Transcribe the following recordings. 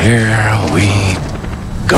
Here we go.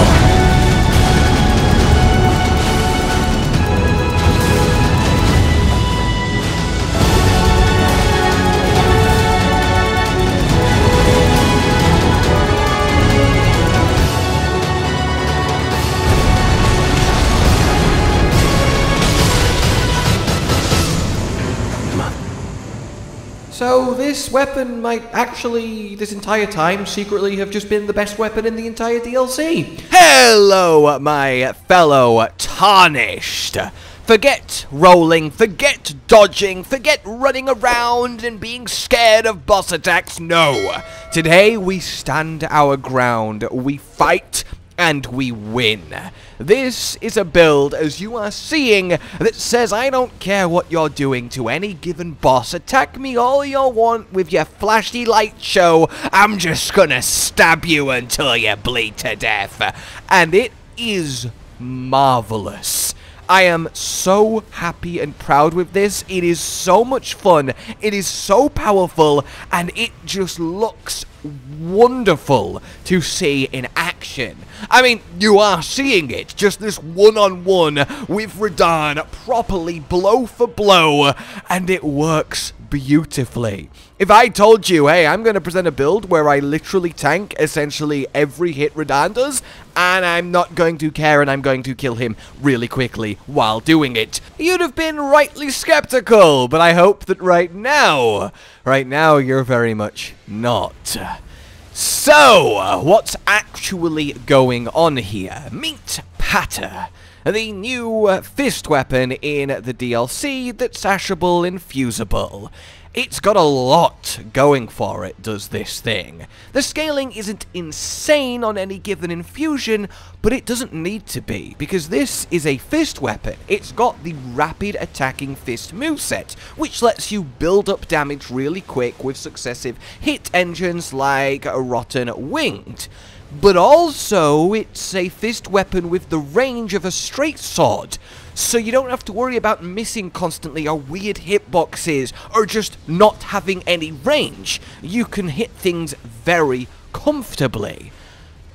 So this weapon might actually, this entire time, secretly have just been the best weapon in the entire DLC. Hello, my fellow tarnished. Forget rolling, forget dodging, forget running around and being scared of boss attacks. No. Today we stand our ground, we fight, and we win. This is a build, as you are seeing, that says I don't care what you're doing to any given boss. Attack me all you want with your flashy light show. I'm just gonna stab you until you bleed to death. And it is marvelous. I am so happy and proud with this. It is so much fun. It is so powerful, and it just looks wonderful to see in action. I mean, you are seeing it, just this one-on-one with Radahn, properly blow for blow, and it works beautifully. If I told you, hey, I'm going to present a build where I literally tank essentially every hit Radahn does, and I'm not going to care and I'm going to kill him really quickly while doing it, you'd have been rightly skeptical, but I hope that right now you're very much not. So, what's actually going on here? Meet Patter, the new fist weapon in the DLC that's sashable and fusible. It's got a lot going for it, does this thing. The scaling isn't insane on any given infusion, but it doesn't need to be, because this is a fist weapon. It's got the rapid attacking fist moveset, which lets you build up damage really quick with successive hit engines like Rotten Winged. But also, it's a fist weapon with the range of a straight sword, so you don't have to worry about missing constantly or weird hitboxes or just not having any range. You can hit things very comfortably.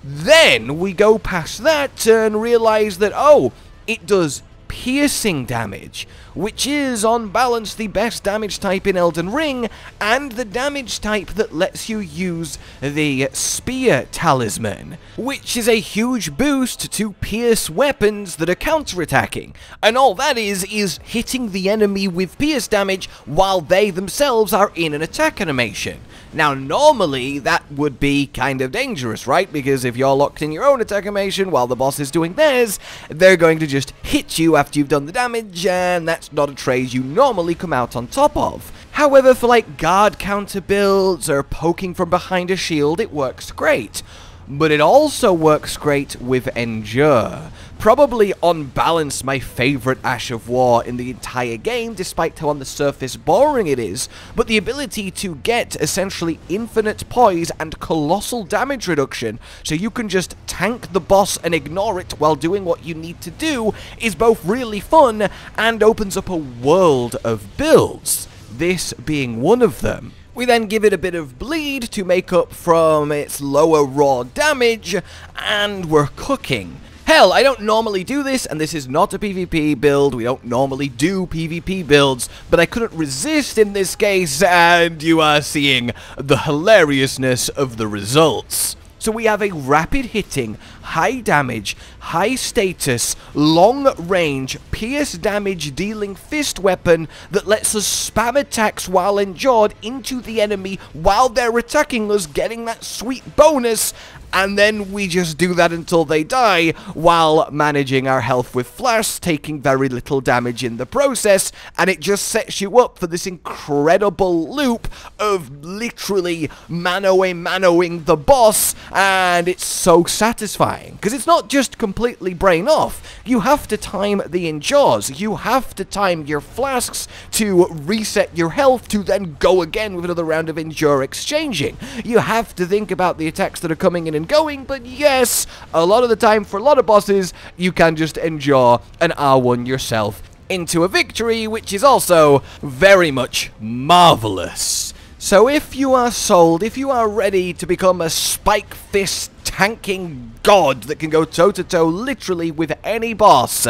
Then we go past that and realize that, oh, it does piercing damage, which is on balance the best damage type in Elden Ring, and the damage type that lets you use the spear talisman, which is a huge boost to pierce weapons that are counterattacking. And all that is hitting the enemy with pierce damage while they themselves are in an attack animation. Now, normally, that would be kind of dangerous, right? Because if you're locked in your own attack animation while the boss is doing theirs, they're going to just hit you after you've done the damage, and that's not a trade you normally come out on top of. However, for like guard counter builds or poking from behind a shield, it works great. But it also works great with Endure. Probably on balance my favorite Ash of War in the entire game, despite how on the surface boring it is, but the ability to get essentially infinite poise and colossal damage reduction, so you can just tank the boss and ignore it while doing what you need to do, is both really fun and opens up a world of builds, this being one of them. We then give it a bit of bleed to make up from its lower raw damage, and we're cooking. Hell, I don't normally do this, and this is not a PvP build. We don't normally do PvP builds, but I couldn't resist in this case, and you are seeing the hilariousness of the results. So we have a rapid hitting, high damage, high status, long range, pierce damage dealing fist weapon that lets us spam attacks while endured into the enemy while they're attacking us, getting that sweet bonus, and then we just do that until they die, while managing our health with Flask, taking very little damage in the process, and it just sets you up for this incredible loop of literally manoing the boss, and it's so satisfying, because it's not just completely brain off. You have to time the endures, you have to time your flasks to reset your health to then go again with another round of endure exchanging. You have to think about the attacks that are coming in and going, but yes, a lot of the time for a lot of bosses, you can just endure an R1 yourself into a victory, which is also very much marvelous. So if you are sold, if you are ready to become a spike fist tanking god that can go toe-to-toe literally with any boss.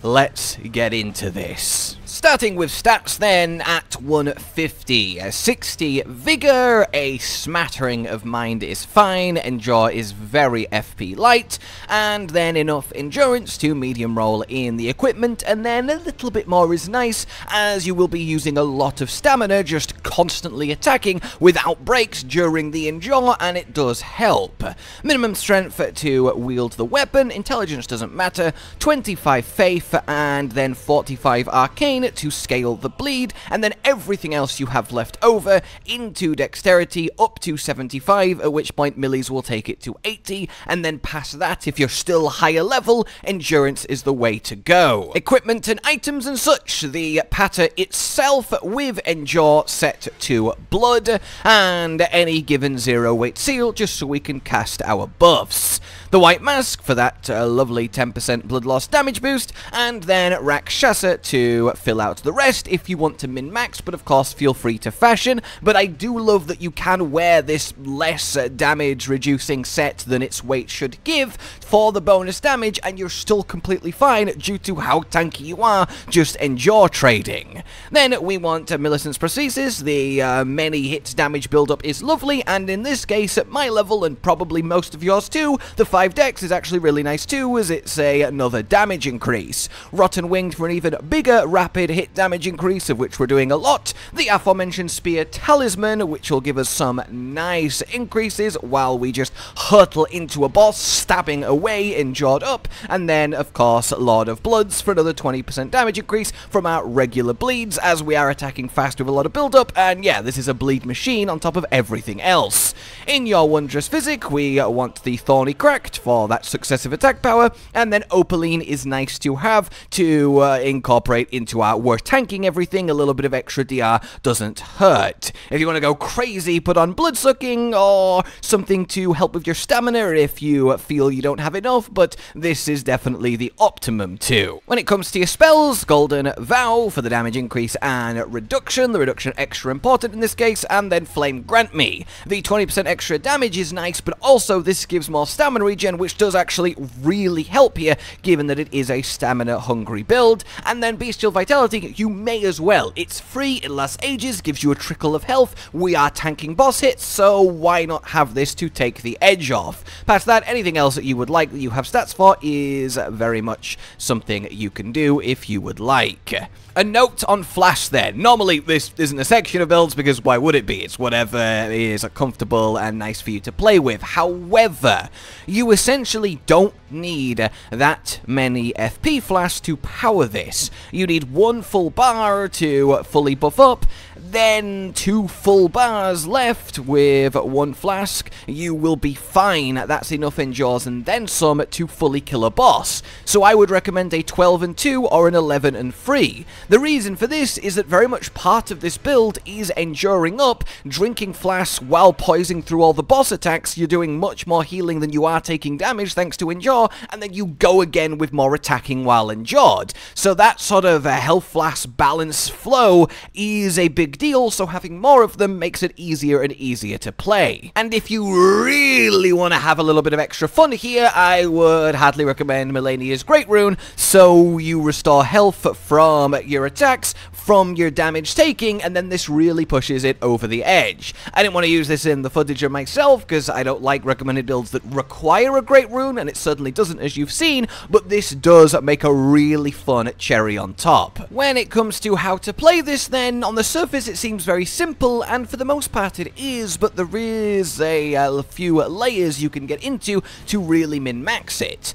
Let's get into this. Starting with stats then at 150, 60 vigor, a smattering of mind is fine, endure is very FP light, and then enough endurance to medium roll in the equipment, and then a little bit more is nice, as you will be using a lot of stamina just constantly attacking without breaks during the endure, and it does help. Minimum strength to wield the weapon, intelligence doesn't matter, 25 faith, and then 45 arcane to scale the bleed, and then everything else you have left over into dexterity up to 75, at which point melees will take it to 80, and then past that, if you're still higher level, endurance is the way to go. Equipment and items and such, the patter itself with endure set to blood, and any given 0 weight seal just so we can cast our buffs. The white mask for that lovely 10% blood loss damage boost, and then Rakshasa to fill out the rest if you want to min-max, but of course feel free to fashion. But I do love that you can wear this less damage reducing set than its weight should give for the bonus damage, and you're still completely fine due to how tanky you are, just endure trading. Then we want Millicent's Prosthesis. The many hits damage build-up is lovely, and in this case, at my level, and probably most of yours too, the 5 dex is actually really nice too, as it's another damage increase. Rotten Winged for an even bigger rapid hit damage increase, of which we're doing a lot. The aforementioned Spear Talisman, which will give us some nice increases while we just hurtle into a boss, stabbing away, endured up. And then, of course, Lord of Bloods for another 20% damage increase from our regular bleeds, as we are attacking fast with a lot of build-up, and yeah, this is a bleed machine on top of everything else. In your Wondrous Physic, we want the Thorny Cracked for that successive attack power, and then Opaline is nice to have to incorporate into our we're tanking everything. A little bit of extra DR doesn't hurt. If you want to go crazy, put on Bloodsucking or something to help with your stamina if you feel you don't have enough, but this is definitely the optimum too. When it comes to your spells, Golden Vow for the damage increase and reduction, the reduction extra important in this case, and then Flame Grant Me. The 20% extra damage is nice, but also this gives more stamina regen, which does actually really help here, given that it is a stamina-hungry build. And then Bestial Vitality, you may as well. It's free, it lasts ages, gives you a trickle of health. We are tanking boss hits, so why not have this to take the edge off? Past that, anything else that you would like that you have stats for is very much something you can do if you would like. A note on Flask then. Normally this isn't a section of builds because why would it be? It's whatever is comfortable and nice for you to play with. However, you essentially don't need that many FP Flasks to power this. You need 1 full bar to fully buff up, then 2 full bars left with 1 flask. You will be fine. That's enough endures and then some to fully kill a boss. So I would recommend a 12 and 2 or an 11 and 3. The reason for this is that very much part of this build is enduring up, drinking flasks while poising through all the boss attacks. You're doing much more healing than you are taking damage thanks to endure, and then you go again with more attacking while endured. So that sort of a health flask balance flow is a big deal, so having more of them makes it easier and easier to play. And if you really want to have a little bit of extra fun here, I would heartily recommend Malenia's Great Rune, so you restore health from your attacks, from your damage taking, and then this really pushes it over the edge. I didn't want to use this in the footage of myself, because I don't like recommended builds that require a Great Rune, and it certainly doesn't, as you've seen, but this does make a really fun cherry on top. When it comes to how to play this then, on the surface it seems very simple, and for the most part it is, but there is a few layers you can get into to really min-max it.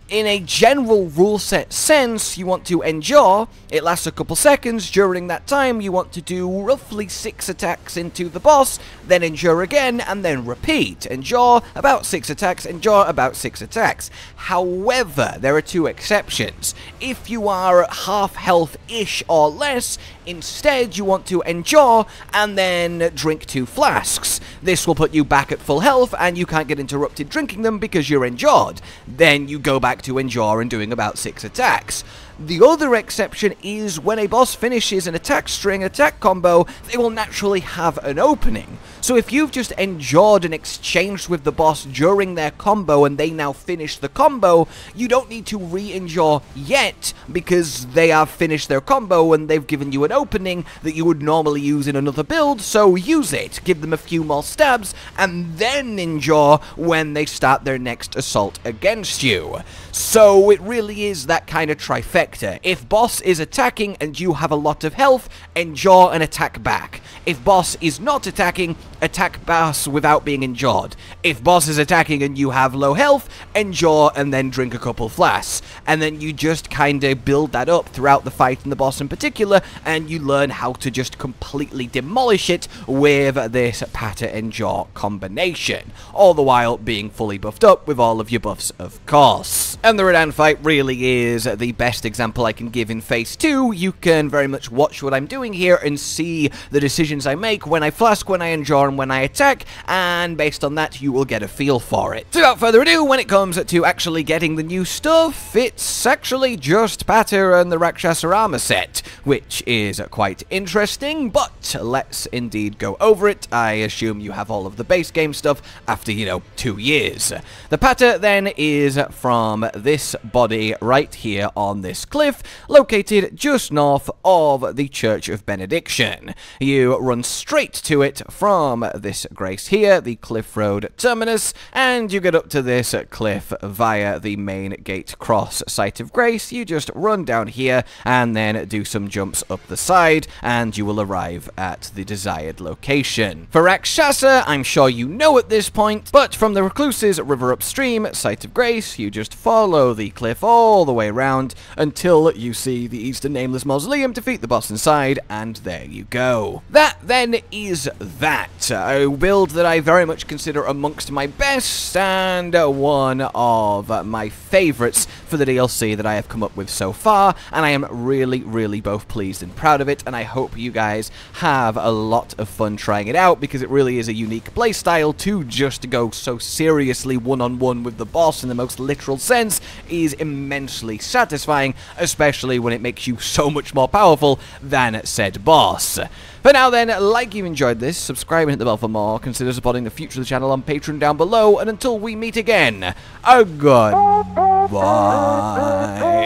In a general rule set sense, you want to endure. It lasts a couple seconds. During that time, you want to do roughly 6 attacks into the boss, then endure again, and then repeat. Endure about 6 attacks, endure about 6 attacks. However, there are 2 exceptions. If you are half health-ish or less, instead you want to endure and then drink 2 flasks. This will put you back at full health, and you can't get interrupted drinking them because you're endured. Then you go back to endure and doing about 6 attacks. The other exception is when a boss finishes an attack string, attack combo, they will naturally have an opening. So if you've just endured and exchanged with the boss during their combo and they now finish the combo, you don't need to re-endure yet because they have finished their combo and they've given you an opening that you would normally use in another build, so use it. Give them a few more stabs and then endure when they start their next assault against you. So it really is that kind of trifecta. If boss is attacking and you have a lot of health, endure and attack back. If boss is not attacking, attack boss without being endured. If boss is attacking and you have low health, endure and then drink a couple flasks. And then you just kind of build that up throughout the fight and the boss in particular, and you learn how to just completely demolish it with this patter endure combination. All the while being fully buffed up with all of your buffs, of course. And the Radahn fight really is the best example I can give in Phase 2. You can very much watch what I'm doing here and see the decisions I make when I flask, when I endure, and when I attack, and based on that you will get a feel for it. So without further ado, when it comes to actually getting the new stuff, it's actually just Patter and the Rakshasa armor set, which is quite interesting, but let's indeed go over it. I assume you have all of the base game stuff after, 2 years. The Patter then is from this body right here on this cliff, located just north of the Church of Benediction. You run straight to it from this grace here, the Cliff Road terminus, and you get up to this cliff via the main gate cross site of grace. You just run down here and then do some jumps up the side and you will arrive at the desired location. For Rakshasa, I'm sure you know at this point, but from the Recluse's river upstream site of grace, you just follow the cliff all the way around until you see the Eastern Nameless Mausoleum, defeat the boss inside, and there you go. That then is that. A build that I very much consider amongst my best and one of my favorites for the DLC that I have come up with so far, and I am really both pleased and proud of it, and I hope you guys have a lot of fun trying it out because it really is a unique playstyle. To just go so seriously one-on-one with the boss in the most literal sense is immensely satisfying, especially when it makes you so much more powerful than said boss. For now then, like you've enjoyed this, subscribe and hit the bell for more, consider supporting the future of the channel on Patreon down below, and until we meet again, a goodbye.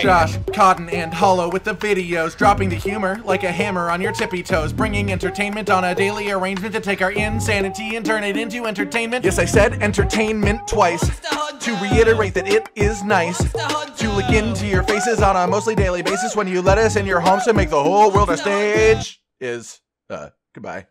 Josh, Cotton, and Hollow with the videos, dropping the humor like a hammer on your tippy toes, bringing entertainment on a daily arrangement to take our insanity and turn it into entertainment. Yes, I said entertainment twice, to reiterate that it is nice to look into your faces on a mostly daily basis when you let us in your homes to make the whole world a stage. Goodbye.